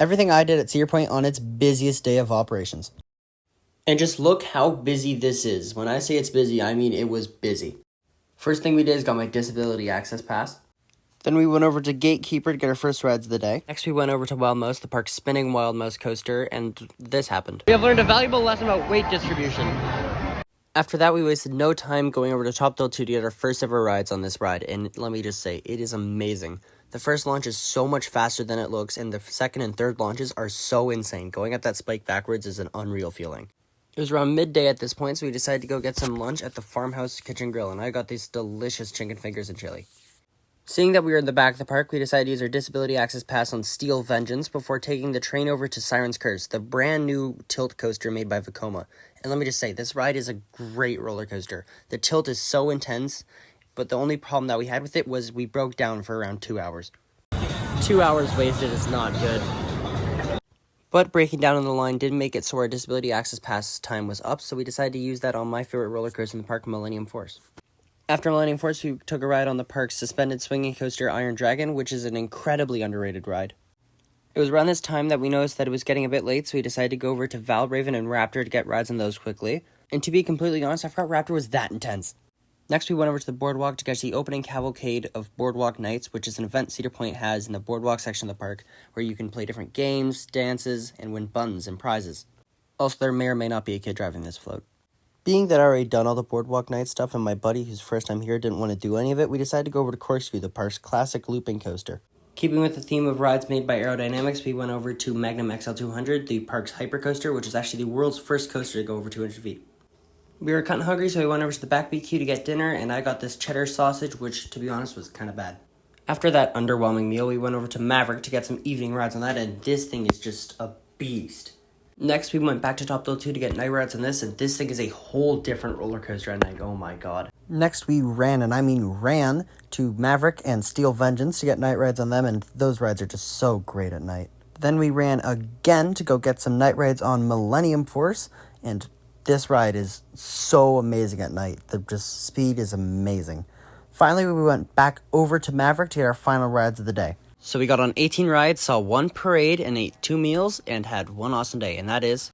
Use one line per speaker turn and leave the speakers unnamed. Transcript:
Everything I did at Cedar Point on its busiest day of operations. And just look how busy this is. When I say it's busy, I mean it was busy. First thing we did is got my disability access pass. Then we went over to Gatekeeper to get our first rides of the day. Next we went over to Wild Mouse, the park's spinning Wild Mouse coaster, and this happened. We have learned a valuable lesson about weight distribution. After that, we wasted no time going over to Top Thrill 2 to get our first ever rides on this ride, and let me just say, it is amazing. The first launch is so much faster than it looks, and the second and third launches are so insane. Going up that spike backwards is an unreal feeling. It was around midday at this point, so we decided to go get some lunch at the Farmhouse Kitchen Grill, and I got these delicious chicken fingers and chili. Seeing that we were in the back of the park, we decided to use our disability access pass on Steel Vengeance before taking the train over to Siren's Curse, the brand new tilt coaster made by Vekoma. And let me just say, this ride is a great roller coaster. The tilt is so intense, but the only problem that we had with it was we broke down for around 2 hours. 2 hours wasted is not good. But breaking down on the line did make it so our disability access pass time was up, so we decided to use that on my favorite roller coaster in the park, Millennium Force. After Millennium Force, we took a ride on the park's suspended swinging coaster, Iron Dragon, which is an incredibly underrated ride. It was around this time that we noticed that it was getting a bit late, so we decided to go over to Valraven and Raptor to get rides on those quickly. And to be completely honest, I forgot Raptor was that intense. Next, we went over to the Boardwalk to catch the opening cavalcade of Boardwalk Nights, which is an event Cedar Point has in the Boardwalk section of the park, where you can play different games, dances, and win buttons and prizes. Also, there may or may not be a kid driving this float. Being that I already done all the Boardwalk Night stuff and my buddy who's first time here didn't want to do any of it, we decided to go over to Corkscrew, the park's classic looping coaster. Keeping with the theme of rides made by Aerodynamics, we went over to Magnum XL200, the park's hypercoaster, which is actually the world's first coaster to go over 200 feet. We were kind of hungry, so we went over to the back BQ to get dinner, and I got this cheddar sausage, which, to be honest, was kind of bad. After that underwhelming meal, we went over to Maverick to get some evening rides on that, and this thing is just a beast. Next, we went back to Top Thrill 2 to get night rides on this, and this thing is a whole different roller coaster at night. Oh my god. Next, we ran, and I mean ran, to Maverick and Steel Vengeance to get night rides on them, and those rides are just so great at night. Then we ran again to go get some night rides on Millennium Force, and this ride is so amazing at night. The just speed is amazing. Finally, we went back over to Maverick to get our final rides of the day. So we got on 18 rides, saw one parade, and ate 2 meals, and had one awesome day, and that is